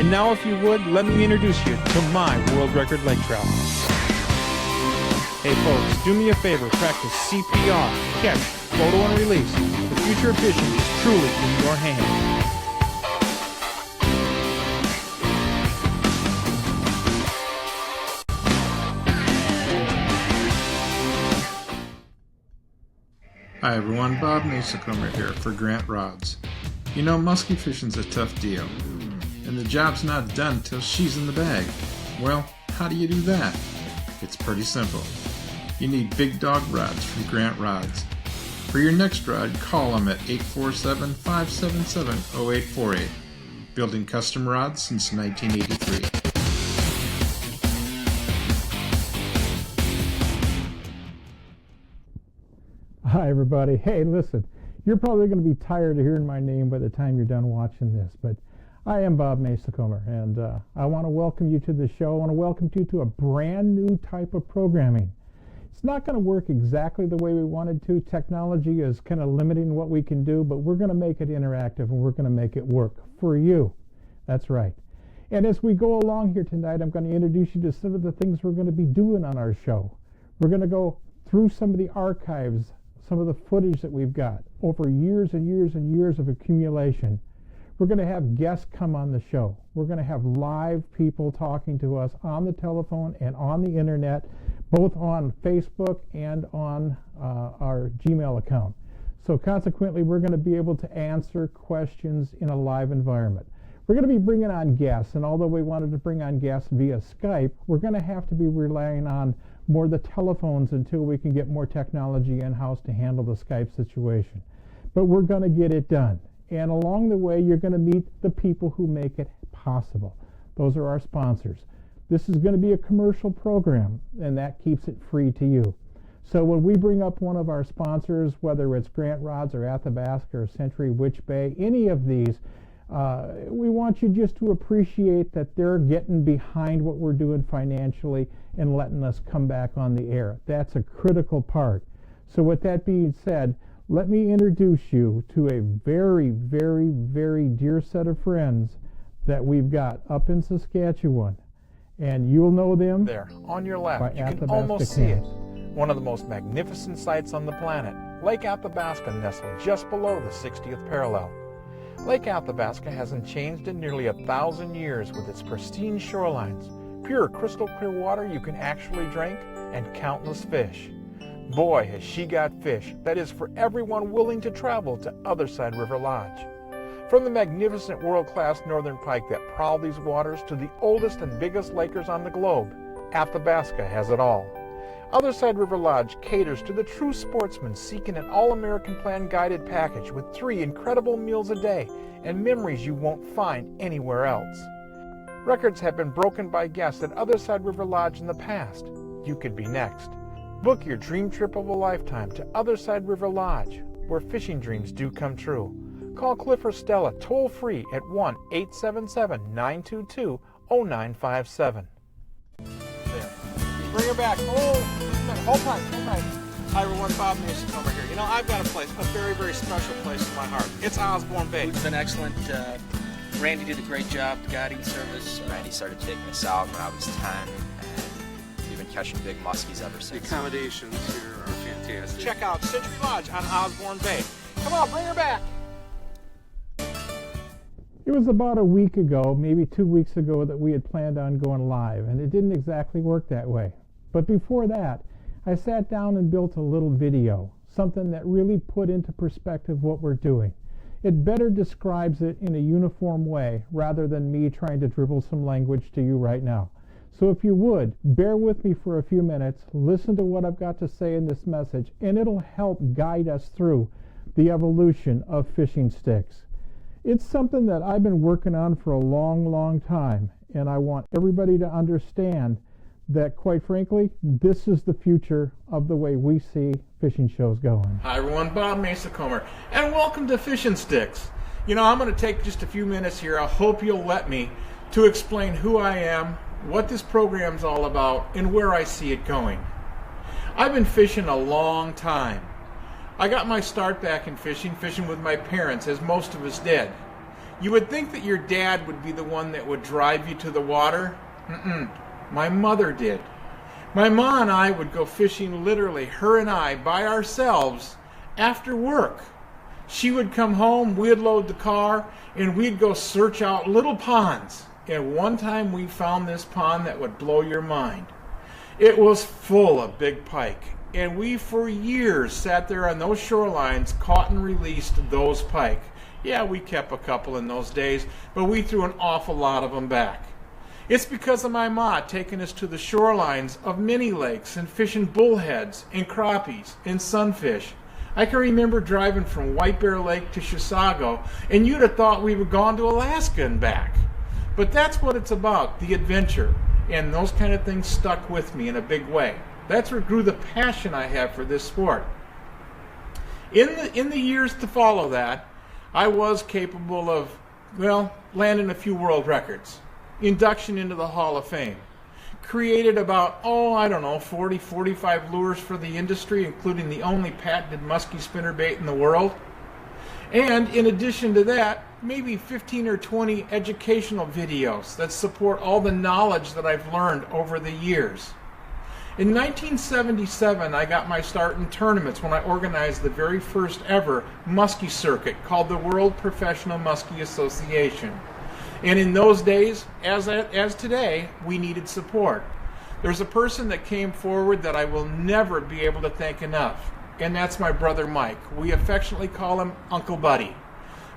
And now, if you would, let me introduce you to my world record lake trout. Hey folks, do me a favor, practice CPR, catch, photo, and release. The future of fishing is truly in your hands. Hi everyone, Bob Masacomer here for Grant Rods. You know, musky fishing's a tough deal, and the job's not done till she's in the bag. Well, how do you do that? It's pretty simple. You need big dog rods from Grant Rods. For your next rod, call them at 847-577-0848. Building custom rods since 1983. Hi everybody. Hey, listen, you're probably going to be tired of hearing my name by the time you're done watching this, but I am Bob Masacomer, and I want to welcome you to the show. I want to welcome you to a brand new type of programming. It's not going to work exactly the way we wanted to. Technology is kind of limiting what we can do, but we're going to make it interactive and we're going to make it work for you. That's right. And as we go along here tonight, I'm going to introduce you to some of the things we're going to be doing on our show. We're going to go through some of the archives, some of the footage that we've got over years and years and years of accumulation. We're going to have guests come on the show. We're going to have live people talking to us on the telephone and on the internet, both on Facebook and on our Gmail account. So consequently, we're going to be able to answer questions in a live environment. We're going to be bringing on guests, and although we wanted to bring on guests via Skype, we're going to have to be relying on more the telephones until we can get more technology in-house to handle the Skype situation. But we're going to get it done. And along the way, you're going to meet the people who make it possible. Those are our sponsors. This is going to be a commercial program, and that keeps it free to you. So when we bring up one of our sponsors, whether it's Grant Rods or Athabasca or Century Witch Bay, any of these, we want you just to appreciate that they're getting behind what we're doing financially and letting us come back on the air. That's a critical part. So with that being said, let me introduce you to a very, very, very dear set of friends that we've got up in Saskatchewan. And you'll know them There, on your left, you can almost see it. One of the most magnificent sights on the planet, Lake Athabasca, nestled just below the 60th parallel. Lake Athabasca hasn't changed in nearly 1,000 years with its pristine shorelines, pure crystal clear water you can actually drink, and countless fish. Boy, has she got fish, that is for everyone willing to travel to Otherside River Lodge. From the magnificent world-class northern pike that prowl these waters to the oldest and biggest lakers on the globe, Athabasca has it all. Otherside River Lodge caters to the true sportsman seeking an all-American plan guided package with 3 incredible meals a day and memories you won't find anywhere else. Records have been broken by guests at Otherside River Lodge in the past. You could be next. Book your dream trip of a lifetime to Otherside River Lodge, where fishing dreams do come true. Call Cliff or Stella toll-free at 1-877-922-0957. There. Bring her back. Oh, hold tight, hold tight. Hi everyone, Bob Masacomer here. You know, I've got a place, a very, very special place in my heart. It's Osborne Bay. Food's been excellent. Randy did a great job, the guiding service. Randy started taking us out when I was 10, and we've been catching big muskies ever The since. accommodations here are fantastic. Check out Century Lodge on Osborne Bay. Come on, bring her back. It was about a week ago, maybe 2 weeks ago, that we had planned on going live, and it didn't exactly work that way. But before that, I sat down and built a little video, something that really put into perspective what we're doing. It better describes it in a uniform way rather than me trying to dribble some language to you right now. So if you would, bear with me for a few minutes, listen to what I've got to say in this message, and it'll help guide us through the evolution of fishing sticks. It's something that I've been working on for a long, long time, and I want everybody to understand that, quite frankly, this is the future of the way we see fishing shows going. Hi everyone, Bob Masacomer, and welcome to Fishing Sticks. You know, I'm going to take just a few minutes here. I hope you'll let me to explain who I am, what this program's all about, and where I see it going. I've been fishing a long time. I got my start back in fishing with my parents, as most of us did. You would think that your dad would be the one that would drive you to the water. My mother did. My ma and I would go fishing, literally, her and I, by ourselves after work. She would come home, we'd load the car, and we'd go search out little ponds. And one time we found this pond that would blow your mind. It was full of big pike, and we for years sat there on those shorelines, caught and released those pike. Yeah, we kept a couple in those days, but we threw an awful lot of them back. It's because of my ma taking us to the shorelines of mini lakes and fishing bullheads and crappies and sunfish. I can remember driving from White Bear Lake to Chisago, and you'd have thought we had gone to Alaska and back. But that's what it's about, the adventure, and those kind of things stuck with me in a big way. That's what grew the passion I have for this sport. In the years to follow that, I was capable of, well, landing a few world records. Induction into the Hall of Fame. Created about, 40, 45 lures for the industry, including the only patented musky spinnerbait in the world. And in addition to that, maybe 15 or 20 educational videos that support all the knowledge that I've learned over the years. In 1977, I got my start in tournaments when I organized the very first ever muskie circuit called the World Professional Muskie Association. And in those days, as today, we needed support. There's a person that came forward that I will never be able to thank enough, and that's my brother Mike. We affectionately call him Uncle Buddy.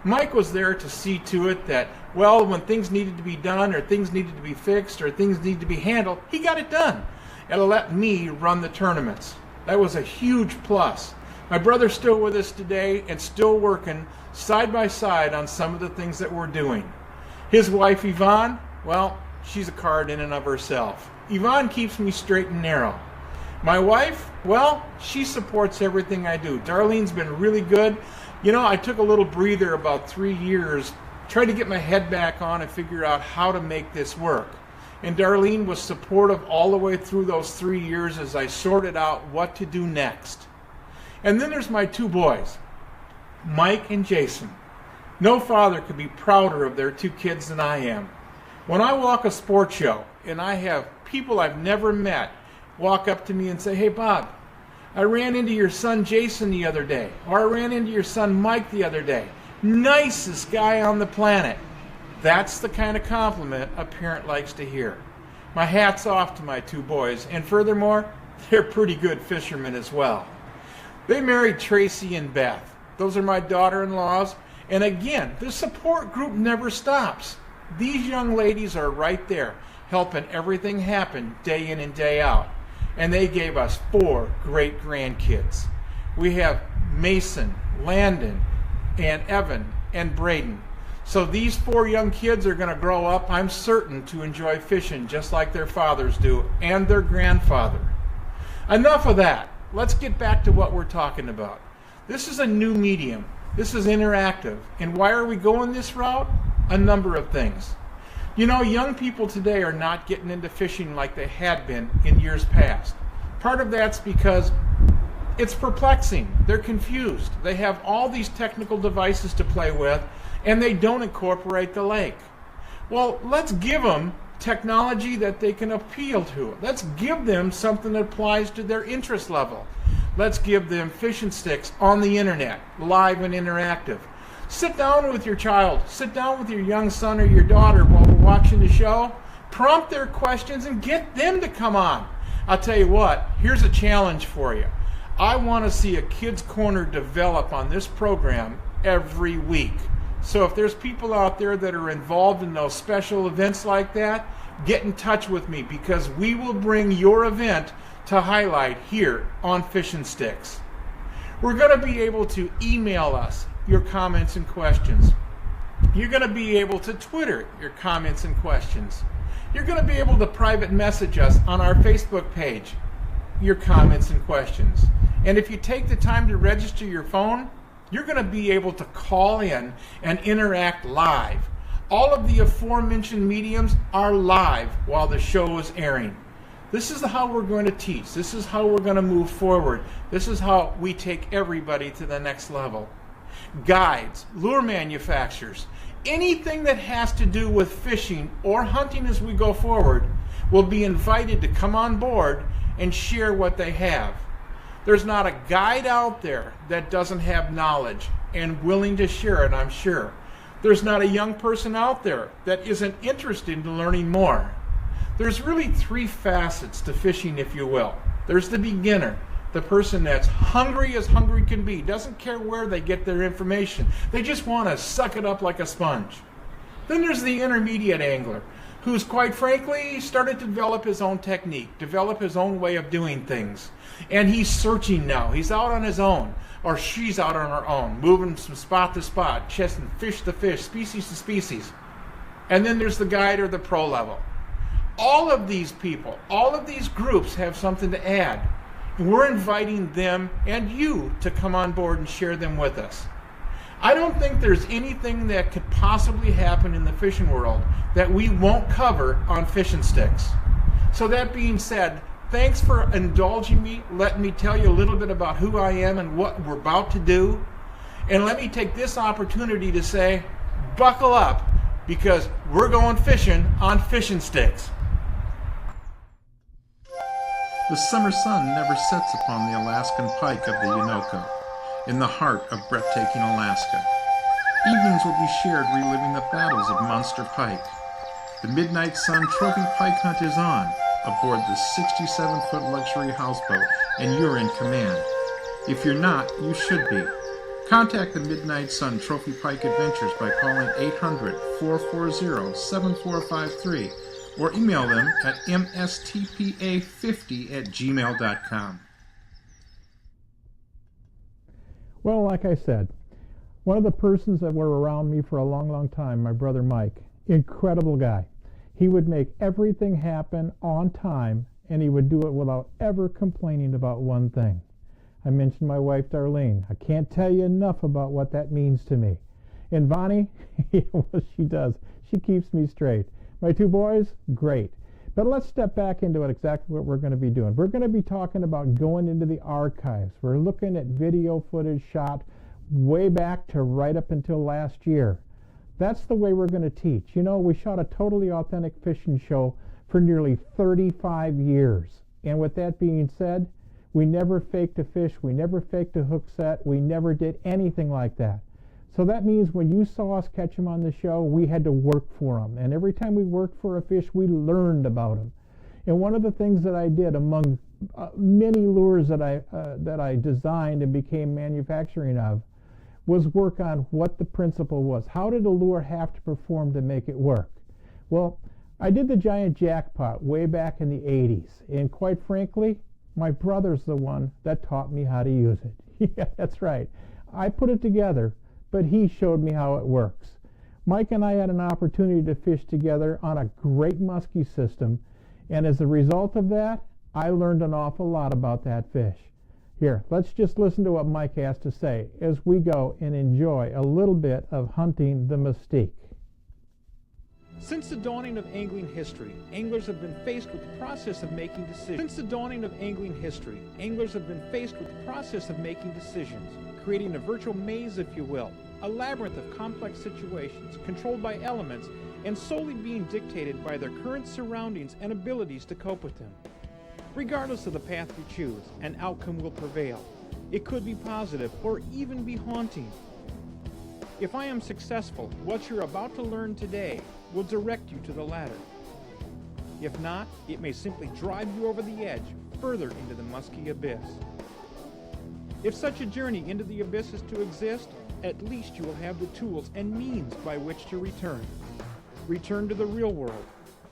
Mike was there to see to it that, well, when things needed to be done or things needed to be fixed or things needed to be handled, he got it done. And let me run the tournaments. That was a huge plus. My brother's still with us today and still working side by side on some of the things that we're doing. His wife Yvonne, well, she's a card in and of herself. Yvonne keeps me straight and narrow. My wife, well, she supports everything I do. Darlene's been really good. You know, I took a little breather about 3 years, tried to get my head back on and figure out how to make this work. And Darlene was supportive all the way through those 3 years as I sorted out what to do next. And then there's my two boys, Mike and Jason. No father could be prouder of their two kids than I am. When I walk a sports show and I have people I've never met walk up to me and say, "Hey Bob, I ran into your son Jason the other day," or "I ran into your son Mike the other day. Nicest guy on the planet." That's the kind of compliment a parent likes to hear. My hat's off to my two boys, and furthermore, they're pretty good fishermen as well. They married Tracy and Beth. Those are my daughter-in-laws, and again, the support group never stops. These young ladies are right there, helping everything happen day in and day out. And they gave us 4 great grandkids. We have Mason, Landon, and Evan, and Braden. So these 4 young kids are going to grow up, I'm certain, to enjoy fishing just like their fathers do, and their grandfather. Enough of that. Let's get back to what we're talking about. This is a new medium. This is interactive. And why are we going this route? A number of things. You know, young people today are not getting into fishing like they had been in years past. Part of that's because it's perplexing. They're confused. They have all these technical devices to play with, and they don't incorporate the lake. Well, let's give them technology that they can appeal to. Let's give them something that applies to their interest level. Let's give them Fish and Sticks on the internet, live and interactive. Sit down with your child, sit down with your young son or your daughter while we're watching the show, prompt their questions and get them to come on. I'll tell you what, here's a challenge for you. I want to see a Kids Corner develop on this program every week. So if there's people out there that are involved in those special events like that, get in touch with me, because we will bring your event to highlight here on Fish and Sticks. We're going to be able to email us your comments and questions. You're going to be able to Twitter your comments and questions. You're going to be able to private message us on our Facebook page your comments and questions. And if you take the time to register your phone, you're going to be able to call in and interact live. All of the aforementioned mediums are live while the show is airing. This is how we're going to teach. This is how we're going to move forward. This is how we take everybody to the next level. Guides, lure manufacturers, anything that has to do with fishing or hunting as we go forward will be invited to come on board and share what they have. There's not a guide out there that doesn't have knowledge and willing to share it, I'm sure. There's not a young person out there that isn't interested in learning more. There's really three facets to fishing, if you will. There's the beginner, the person that's hungry as hungry can be, doesn't care where they get their information. They just want to suck it up like a sponge. Then there's the intermediate angler, who's quite frankly started to develop his own technique, develop his own way of doing things. And he's searching now. He's out on his own, or she's out on her own, moving from spot to spot, chasing fish to fish, species to species. And then there's the guide or the pro level. All of these people, all of these groups have something to add. And we're inviting them and you to come on board and share them with us. I don't think there's anything that could possibly happen in the fishing world that we won't cover on Fish and Sticks. So that being said, thanks for indulging me, letting me tell you a little bit about who I am and what we're about to do. And let me take this opportunity to say, buckle up, because we're going fishing on Fish and Sticks. The summer sun never sets upon the Alaskan pike of the Unoko, in the heart of breathtaking Alaska. Evenings will be shared reliving the battles of Monster Pike. The Midnight Sun Trophy Pike Hunt is on, aboard the 67-foot luxury houseboat, and you're in command. If you're not, you should be. Contact the Midnight Sun Trophy Pike Adventures by calling 800-440-7453 or email them at mstpa50@gmail.com. Well, like I said, one of the persons that were around me for a long, long time, my brother Mike, incredible guy. He would make everything happen on time, and he would do it without ever complaining about one thing. I mentioned my wife, Darlene. I can't tell you enough about what that means to me. And Vonnie, what she does, she keeps me straight. My two boys, great. But let's step back into it, exactly what we're going to be doing. We're going to be talking about going into the archives. We're looking at video footage shot way back to right up until last year. That's the way we're going to teach. You know, we shot a totally authentic fishing show for nearly 35 years. And with that being said, we never faked a fish. We never faked a hook set. We never did anything like that. So that means when you saw us catch them on the show, we had to work for them. And every time we worked for a fish, we learned about them. And one of the things that I did among many lures that I designed and became manufacturing of was work on what the principle was. How did a lure have to perform to make it work? Well, I did the giant jackpot way back in the 80s. And quite frankly, my brother's the one that taught me how to use it. Yeah, that's right. I put it together, but he showed me how it works. Mike and I had an opportunity to fish together on a great muskie system, and as a result of that, I learned an awful lot about that fish. Here, let's just listen to what Mike has to say as we go and enjoy a little bit of hunting the Mystique. Since the dawning of angling history, anglers have been faced with the process of making decisions. Creating a virtual maze, if you will, a labyrinth of complex situations controlled by elements and solely being dictated by their current surroundings and abilities to cope with them. Regardless of the path you choose, an outcome will prevail. It could be positive or even be haunting. If I am successful, what you're about to learn today will direct you to the latter. If not, it may simply drive you over the edge, further into the musky abyss. If such a journey into the abyss is to exist, at least you will have the tools and means by which to return. Return to the real world,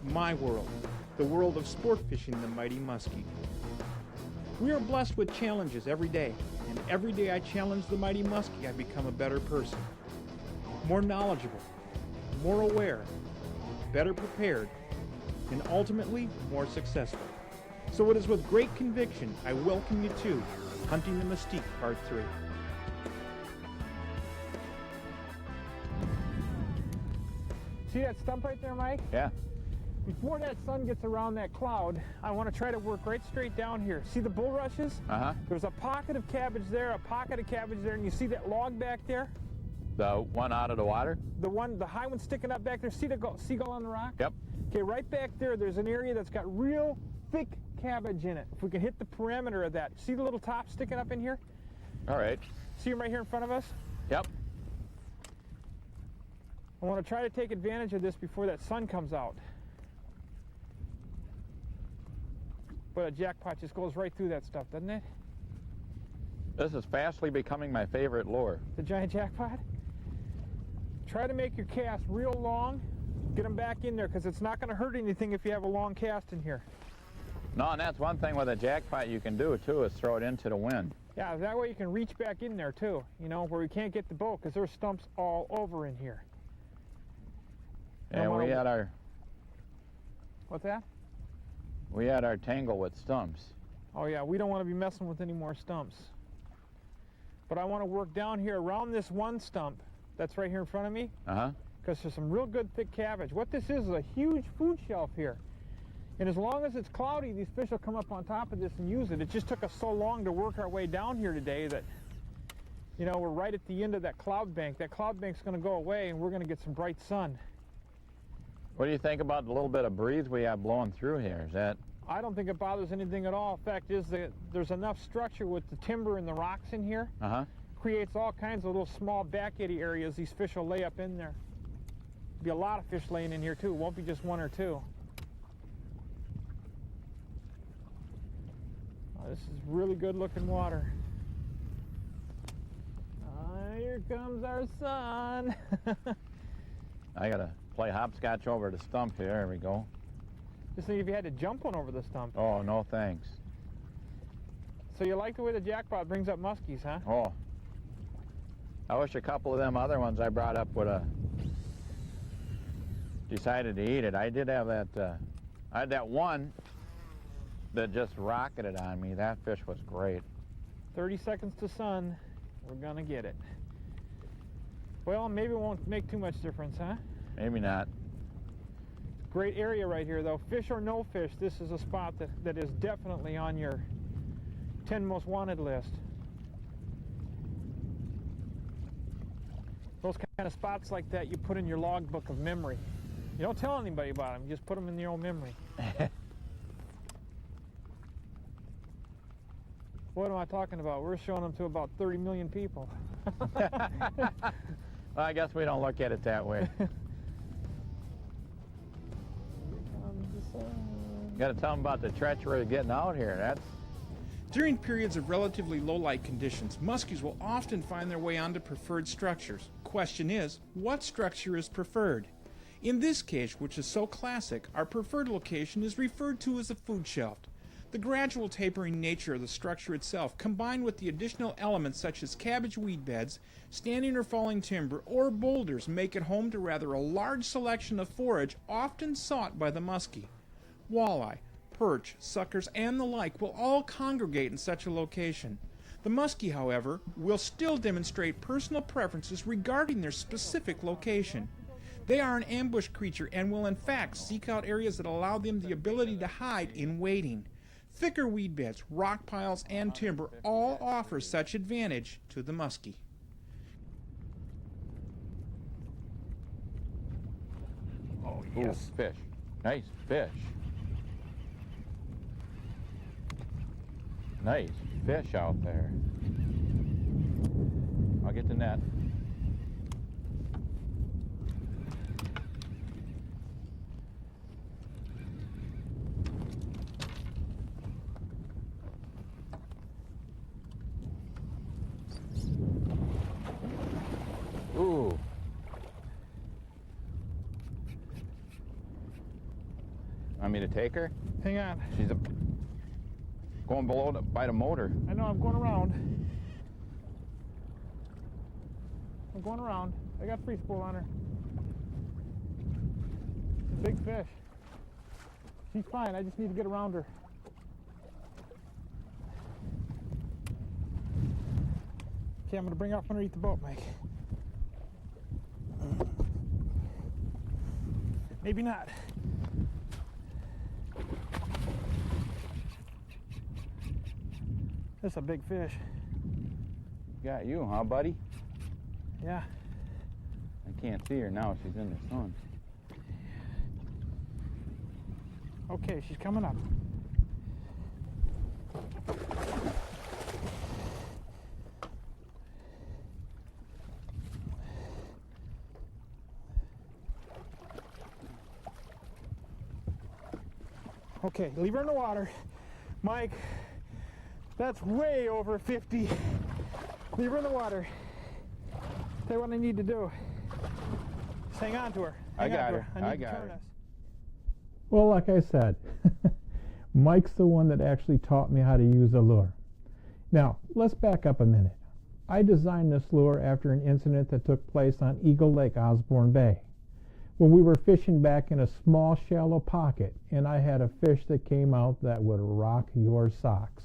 my world, the world of sport fishing the mighty muskie. We are blessed with challenges every day, and every day I challenge the mighty muskie, I become a better person. More knowledgeable, more aware, better prepared, and ultimately more successful. So it is with great conviction I welcome you to Hunting the Mystique Part 3. See that stump right there, Mike? Yeah. Before that sun gets around that cloud, I want to try to work right straight down here. See the bulrushes? Uh-huh. There's a pocket of cabbage there, and you see that log back there? The one out of the water? The high one sticking up back there. See the seagull on the rock? Yep. Okay, right back there, there's an area that's got real thick cabbage in it. If we can hit the perimeter of that. See the little top sticking up in here? All right. See them right here in front of us? Yep. I want to try to take advantage of this before that sun comes out. But a jackpot just goes right through that stuff, doesn't it? This is fastly becoming my favorite lure. The giant jackpot? Try to make your cast real long. Get them back in there, because it's not going to hurt anything if you have a long cast in here. No, and that's one thing with a jackpot you can do too, is throw it into the wind. Yeah, that way you can reach back in there too, you know, where we can't get the boat, because there's stumps all over in here. And we had our... What's that? We had our tangle with stumps. Oh yeah, we don't want to be messing with any more stumps. But I want to work down here around this one stump that's right here in front of me. Uh-huh. Because there's some real good thick cabbage. What this is a huge food shelf here. And as long as it's cloudy, these fish will come up on top of this and use it. It just took us so long to work our way down here today that, you know, we're right at the end of that cloud bank. That cloud bank's going to go away and we're going to get some bright sun. What do you think about the little bit of breeze we have blowing through here? Is that... I don't think it bothers anything at all. Fact is that there's enough structure with the timber and the rocks in here. Uh-huh. Creates all kinds of little small back eddy areas these fish will lay up in there. Be a lot of fish laying in here too. It won't be just one or two. Oh, this is really good looking water. Here comes our sun. I gotta play hopscotch over the stump here. There we go. Just think if you had to jump one over the stump. Oh, no thanks. So you like the way the jackpot brings up muskies, huh? Oh. I wish a couple of them other ones I brought up would have decided to eat it. I did have that, I had that one that just rocketed on me. That fish was great. 30 seconds to sun, we're gonna get it. Well, maybe it won't make too much difference, huh? Maybe not. Great area right here, though. Fish or no fish, this is a spot that is definitely on your 10 most wanted list. Those kind of spots like that you put in your logbook of memory. You don't tell anybody about them, you just put them in your own memory. What am I talking about? We're showing them to about 30 million people. Well, I guess we don't look at it that way. Got to tell them about the treachery of getting out here. During periods of relatively low light conditions, muskies will often find their way onto preferred structures. Question is, what structure is preferred? In this case, which is so classic, our preferred location is referred to as a food shelf. The gradual tapering nature of the structure itself, combined with the additional elements such as cabbage weed beds, standing or falling timber, or boulders, make it home to rather a large selection of forage often sought by the muskie. Walleye, perch, suckers, and the like will all congregate in such a location. The muskie, however, will still demonstrate personal preferences regarding their specific location. They are an ambush creature and will in fact seek out areas that allow them the ability to hide in waiting. Thicker weed beds, rock piles, and timber all offer such advantage to the muskie. Oh, yes. Ooh, fish. Nice fish. Nice fish out there. I'll get the net. Ooh. Want me to take her? Hang on. She's going below by the motor. I know, I'm going around. I'm going around. I got free spool on her. Big fish. She's fine, I just need to get around her. Okay, I'm going to bring her up underneath the boat, Mike. Maybe not. That's a big fish. Got you, huh, buddy? Yeah. I can't see her now. She's in the sun. Okay, she's coming up. Okay, leave her in the water. Mike, that's way over 50. Leave her in the water. Tell you what I need to do. Just hang on to her. I got her. I I need to got turn her. us. Well, like I said, Mike's the one that actually taught me how to use a lure. Now, let's back up a minute. I designed this lure after an incident that took place on Eagle Lake, Osborne Bay, when we were fishing back in a small, shallow pocket, and I had a fish that came out that would rock your socks.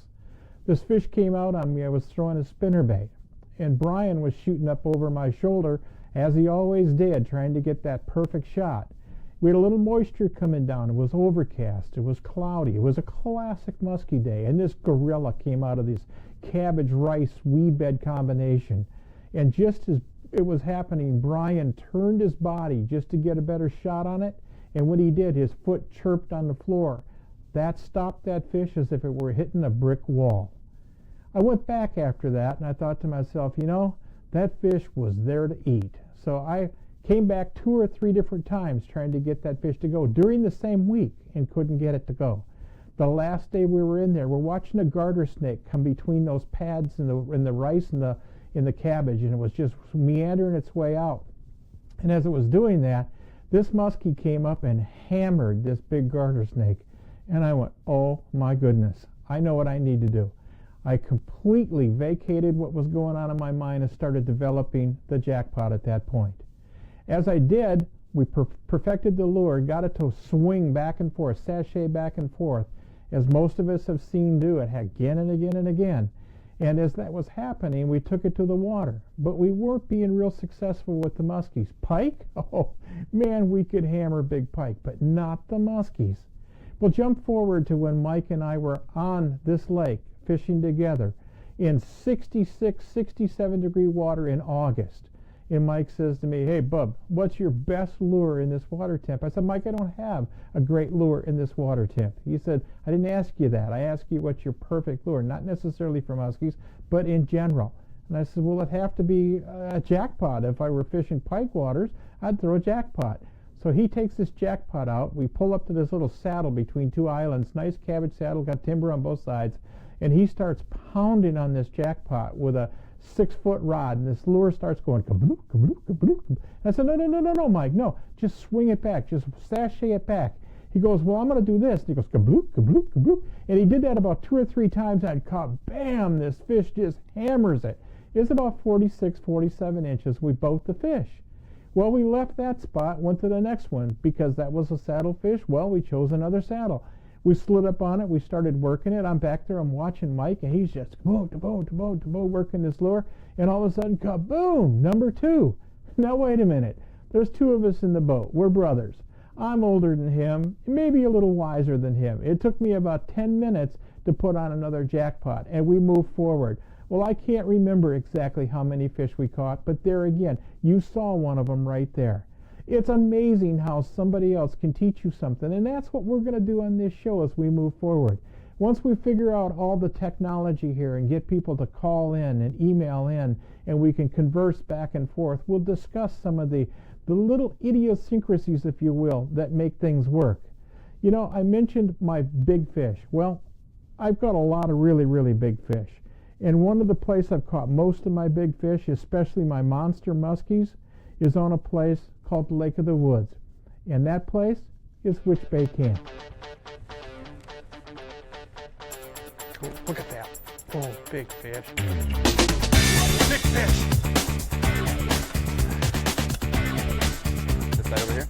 This fish came out on me. I was throwing a spinnerbait, and Brian was shooting up over my shoulder, as he always did, trying to get that perfect shot. We had a little moisture coming down. It was overcast. It was cloudy. It was a classic musky day, and this gorilla came out of this cabbage rice weed bed combination. And just as it was happening, Brian turned his body just to get a better shot on it, and when he did, his foot chirped on the floor. That stopped that fish as if it were hitting a brick wall. I went back after that, and I thought to myself, you know, that fish was there to eat. So I came back 2 or 3 different times trying to get that fish to go during the same week and couldn't get it to go. The last day we were in there, we're watching a garter snake come between those pads in the rice and the cabbage, and it was just meandering its way out. And as it was doing that, this muskie came up and hammered this big garter snake. And I went, oh my goodness, I know what I need to do. I completely vacated what was going on in my mind and started developing the jackpot at that point. As I did, we perfected the lure, got it to swing back and forth, sashay back and forth, as most of us have seen do it again and again and again. And as that was happening, we took it to the water. But we weren't being real successful with the muskies. Pike? Oh, man, we could hammer big pike, but not the muskies. We'll jump forward to when Mike and I were on this lake fishing together in 66, 67 degree water in August. And Mike says to me, hey, Bub, what's your best lure in this water temp? I said, Mike, I don't have a great lure in this water temp. He said, I didn't ask you that. I asked you what's your perfect lure, not necessarily for muskies, but in general. And I said, well, it'd have to be a jackpot. If I were fishing pike waters, I'd throw a jackpot. So he takes this jackpot out. We pull up to this little saddle between 2 islands, nice cabbage saddle, got timber on both sides, and he starts pounding on this jackpot with a 6-foot rod, and this lure starts going kablook, kablook, kablook. And I said, no, Mike, no, just swing it back, just sashay it back. He goes, well, I'm going to do this. And he goes, kablook, kablook, kablook. And he did that about 2 or 3 times, and I caught, bam, this fish just hammers it. It's about 46, 47 inches. We boat the fish. Well, we left that spot, went to the next one, because that was a saddle fish. Well, we chose another saddle. We slid up on it. We started working it. I'm back there. I'm watching Mike, and he's just boom, working this lure. And all of a sudden, kaboom, number 2. Now, wait a minute. There's 2 of us in the boat. We're brothers. I'm older than him, maybe a little wiser than him. It took me about 10 minutes to put on another jackpot, and we moved forward. Well, I can't remember exactly how many fish we caught, but there again, you saw one of them right there. It's amazing how somebody else can teach you something, and that's what we're going to do on this show as we move forward. Once we figure out all the technology here and get people to call in and email in, and we can converse back and forth, we'll discuss some of the little idiosyncrasies, if you will, that make things work. You know, I mentioned my big fish. Well, I've got a lot of really, really big fish. And one of the places I've caught most of my big fish, especially my monster muskies, is on a place called the Lake of the Woods. And that place is Witch Bay Camp. Cool. Look at that. Oh, big fish. Big fish. This side over here?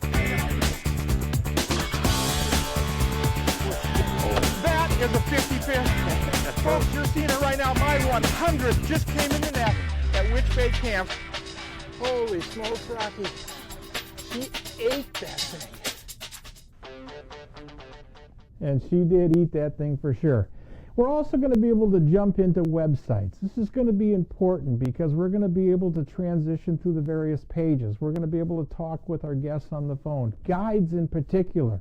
That is a 50 fish. Folks, you're seeing it right now. My 100th just came in the net at Witch Bay Camp. Holy smokes, Rocky. She ate that thing. And she did eat that thing for sure. We're also going to be able to jump into websites. This is going to be important because we're going to be able to transition through the various pages. We're going to be able to talk with our guests on the phone, guides in particular.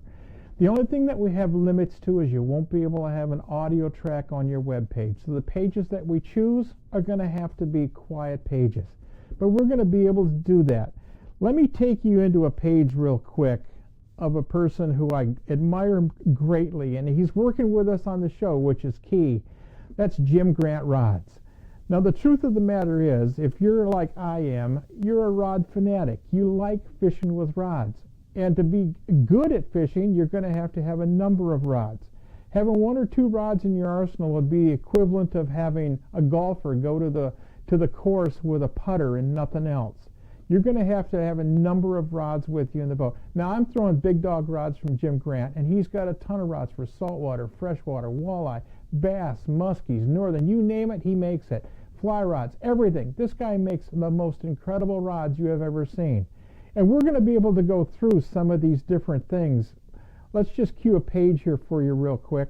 The only thing that we have limits to is you won't be able to have an audio track on your web page. So the pages that we choose are going to have to be quiet pages. But we're going to be able to do that. Let me take you into a page real quick of a person who I admire greatly, and he's working with us on the show, which is key. That's Jim Grant Rods. Now, the truth of the matter is, if you're like I am, you're a rod fanatic. You like fishing with rods. And to be good at fishing, you're going to have a number of rods. Having one or two rods in your arsenal would be equivalent of having a golfer go to the course with a putter and nothing else. You're going to have a number of rods with you in the boat. Now, I'm throwing big dog rods from Jim Grant, and he's got a ton of rods for saltwater, freshwater, walleye, bass, muskies, northern, you name it, he makes it. Fly rods, everything. This guy makes the most incredible rods you have ever seen. And we're going to be able to go through some of these different things. Let's just cue a page here for you real quick.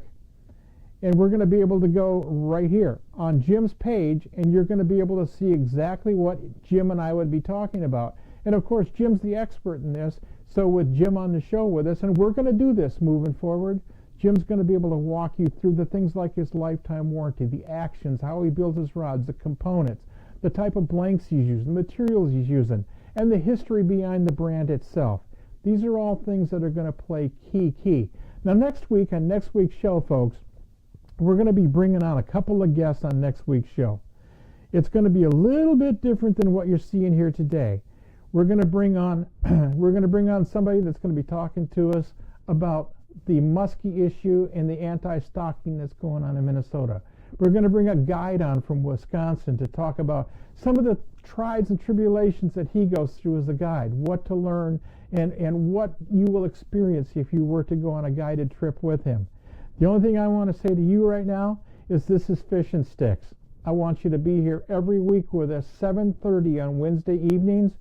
And we're going to be able to go right here on Jim's page, and you're going to be able to see exactly what Jim and I would be talking about. And of course, Jim's the expert in this, so with Jim on the show with us, and we're going to do this moving forward, Jim's going to be able to walk you through the things like his lifetime warranty, the actions, how he builds his rods, the components, the type of blanks he's using, the materials he's using, and the history behind the brand itself. These are all things that are going to play key. Now, next week, on next week's show, folks, we're going to be bringing on a couple of guests on next week's show. It's going to be a little bit different than what you're seeing here today. We're going to bring on somebody that's going to be talking to us about the muskie issue and the anti-stocking that's going on in Minnesota. We're going to bring a guide on from Wisconsin to talk about some of the trials and tribulations that he goes through as a guide, what to learn, and what you will experience if you were to go on a guided trip with him. The only thing I want to say to you right now is this is Fish and Sticks. I want you to be here every week with us, 7:30 on Wednesday evenings.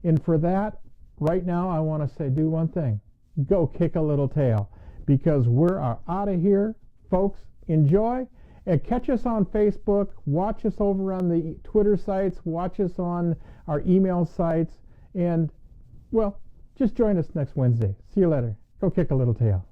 And for that, right now, I want to say do one thing. Go kick a little tail, because we're out of here. Folks, enjoy. And catch us on Facebook. Watch us over on the Twitter sites. Watch us on our email sites. And, well, just join us next Wednesday. See you later. Go kick a little tail.